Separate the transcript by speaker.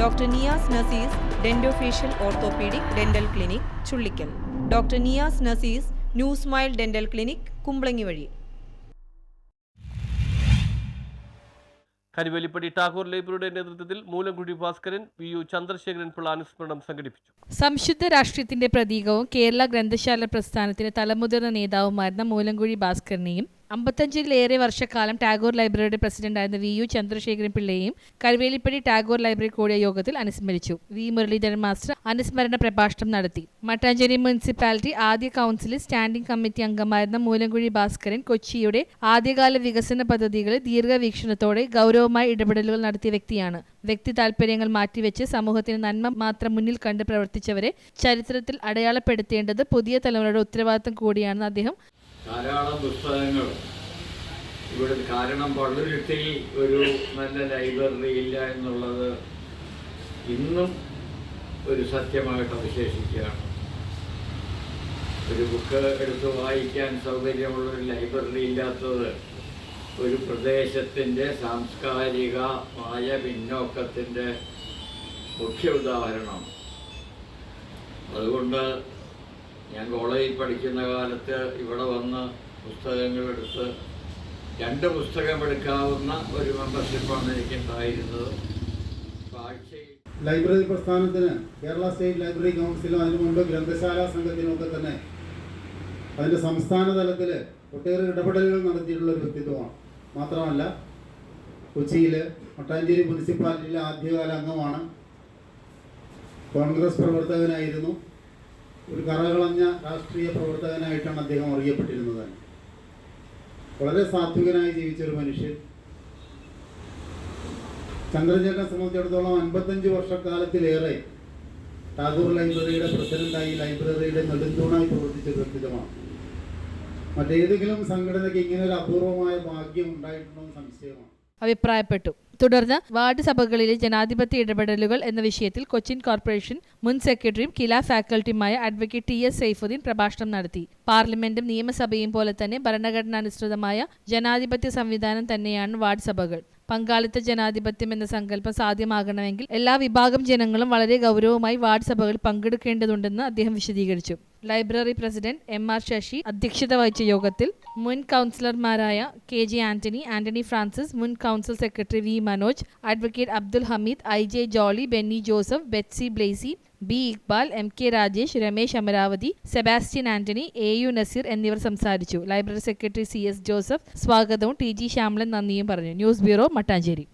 Speaker 1: Doctor Niyas Nasees dentofacial orthopaedic dental clinic Chullickal. Doctor Niyas Nasees new smile dental clinic Kumbalangi വഴി.
Speaker 2: കരിവേലിപ്പടി ടാഗോർ ലൈബ്രറിയുടെ നേതൃത്വത്തിൽ Moolamkuzhi Bhaskaran VU Chandrasekharan Pillai അനുസ്മരണം സംഘടിപ്പിച്ചു.
Speaker 3: സംശുദ്ധ രാഷ്ട്രീയത്തിന്റെ പ്രതീകവും കേരള ഗ്രന്ഥശാല പ്രസ്ഥാനത്തിന്റെ തലമുതിർന്ന നേതാവുമായിരുന്ന മൂലംകുഴി ഭാസ്കരനെയും 55-ലേറെ വർഷക്കാലം ടാഗോർ ലൈബ്രറിയുടെ പ്രസിഡന്റായിരുന്ന VU ചന്ദ്രശേഖരൻ പിള്ളയെയും കരിവേലിപ്പടി ടാഗോർ ലൈബ്രറി കൂടിയ യോഗത്തിൽ അനുസ്മരിച്ചു. V മുരളീധരൻ മാസ്റ്റർ അനുസ്മരണ പ്രഭാഷണം നടത്തി. മട്ടാഞ്ചേരി മുനിസിപ്പാലിറ്റി ആദ്യ കൗൺസിലിൽ സ്റ്റാൻഡിംഗ് കമ്മിറ്റി അംഗമായിരുന്ന മൂലംകുഴി ഭാസ്കരൻ കൊച്ചിയുടെ ആദ്യകാല വികസന പദ്ധതികളിൽ ദീർഘവീക്ഷണത്തോടെ ഗൗരവമായ ഇടപെടലുകൾ നടത്തിയ വ്യക്തിയാണ്. വ്യക്തി താൽപര്യങ്ങൾ മാറ്റിവെച്ച് സമൂഹത്തിന് നന്മ മാത്രം മുന്നിൽ കണ്ട് പ്രവർത്തിച്ചവരെ ചരിത്രത്തിൽ അടയാളപ്പെടുത്തേണ്ടത് പുതിയ തലമുറയുടെ ഉത്തരവാദിത്തം കൂടിയാണെന്ന് അദ്ദേഹം
Speaker 4: ധാരാളം പുസ്തകങ്ങൾ ഇവിടെ കാരണം പള്ളുരുത്തിൽ ഒരു നല്ല ലൈബ്രറി ഇല്ല എന്നുള്ളത് ഇന്നും ഒരു സത്യമായിട്ട് അവശേഷിക്കുകയാണ്. ഒരു ബുക്ക് എടുത്ത് വായിക്കാൻ സൗകര്യമുള്ളൊരു ലൈബ്രറി ഇല്ലാത്തത് ഒരു പ്രദേശത്തിൻ്റെ സാംസ്കാരികമായ പിന്നോക്കത്തിൻ്റെ മുഖ്യ ഉദാഹരണമാണ്. അതുകൊണ്ട് ഞാൻ കോളേജിൽ പഠിക്കുന്ന കാലത്ത് ഇവിടെ വന്ന് പുസ്തകങ്ങളെടുത്ത് 2 പുസ്തകം എടുക്കാവുന്ന ഒരു മെമ്പർഷിപ്പാണ് എനിക്കുണ്ടായിരുന്നത്.
Speaker 5: ലൈബ്രറി പ്രസ്ഥാനത്തിന് കേരള സ്റ്റേറ്റ് ലൈബ്രറി കൗൺസിലും അതിനു മുമ്പ് ഗ്രന്ഥശാല സംഘത്തിനുമൊക്കെ തന്നെ അതിൻ്റെ സംസ്ഥാന തലത്തിൽ ഒട്ടേറെ ഇടപെടലുകൾ നടത്തിയിട്ടുള്ള ഒരു വ്യക്തിത്വമാണ്. മാത്രമല്ല കൊച്ചിയിൽ മട്ടാഞ്ചേരി മുനിസിപ്പാലിറ്റിയിലെ ആദ്യകാല അംഗമാണ്. കോൺഗ്രസ് പ്രവർത്തകനായിരുന്നു. ഒരു കറകളഞ്ഞ രാഷ്ട്രീയ പ്രവർത്തകനായിട്ടാണ് അദ്ദേഹം അറിയപ്പെട്ടിരുന്നത്. വളരെ സാത്വികനായി ജീവിച്ചൊരു മനുഷ്യൻ. ചന്ദ്രചേട്ടനെ സംബന്ധിച്ചിടത്തോളം 55 വർഷക്കാലത്തിലേറെ ടാഗോർ ലൈബ്രറിയുടെ പ്രസിഡന്റായി ലൈബ്രറിയുടെ നെടുന്തൂണായി പ്രവർത്തിച്ച വ്യക്തിത്വമാണ്. മറ്റേതെങ്കിലും സംഘടനയ്ക്ക് ഇങ്ങനെ ഒരു അപൂർവമായ ഭാഗ്യം ഉണ്ടായിട്ടുണ്ടോ എന്ന് സംശയമാണ്.
Speaker 3: അഭിപ്രായപ്പെട്ടു. തുടർന്ന് വാർഡ് സഭകളിലെ ജനാധിപത്യ ഇടപെടലുകൾ എന്ന വിഷയത്തിൽ കൊച്ചിൻ കോർപ്പറേഷൻ മുൻ സെക്രട്ടറിയും കില ഫാക്കൽറ്റിയുമായ അഡ്വക്കേറ്റ് TS സൈഫുദ്ദീൻ പ്രഭാഷണം നടത്തി. പാർലമെന്റും നിയമസഭയും പോലെ തന്നെ ഭരണഘടനാനുസൃതമായ ജനാധിപത്യ സംവിധാനം തന്നെയാണ് വാർഡ് സഭകൾ. പങ്കാളിത്ത ജനാധിപത്യം എന്ന സങ്കല്പം സാധ്യമാകണമെങ്കിൽ എല്ലാ വിഭാഗം ജനങ്ങളും വളരെ ഗൗരവമായി വാർഡ് സഭകളിൽ പങ്കെടുക്കേണ്ടതുണ്ടെന്ന് അദ്ദേഹം വിശദീകരിച്ചു. ലൈബ്രറി പ്രസിഡന്റ് MR ശശി അധ്യക്ഷത വഹിച്ച യോഗത്തിൽ മുൻ കൗൺസിലർമാരായ KG ആന്റണി ഫ്രാൻസിസ്, മുൻ council secretary V Manoj, advocate Abdul Hameed, IJ Jolly, Benny Joseph, Betsy Blessy, B Iqbal, MK Rajesh, Ramesh Amaravathi, Sebastian Antony, AU Naseer എന്നിവർ സംസാരിച്ചു. ലൈബ്രറി സെക്രട്ടറി CS ജോസഫ് സ്വാഗതവും TG ശ്യാമളൻ നന്ദിയും പറഞ്ഞു. News bureau, Mattancherry.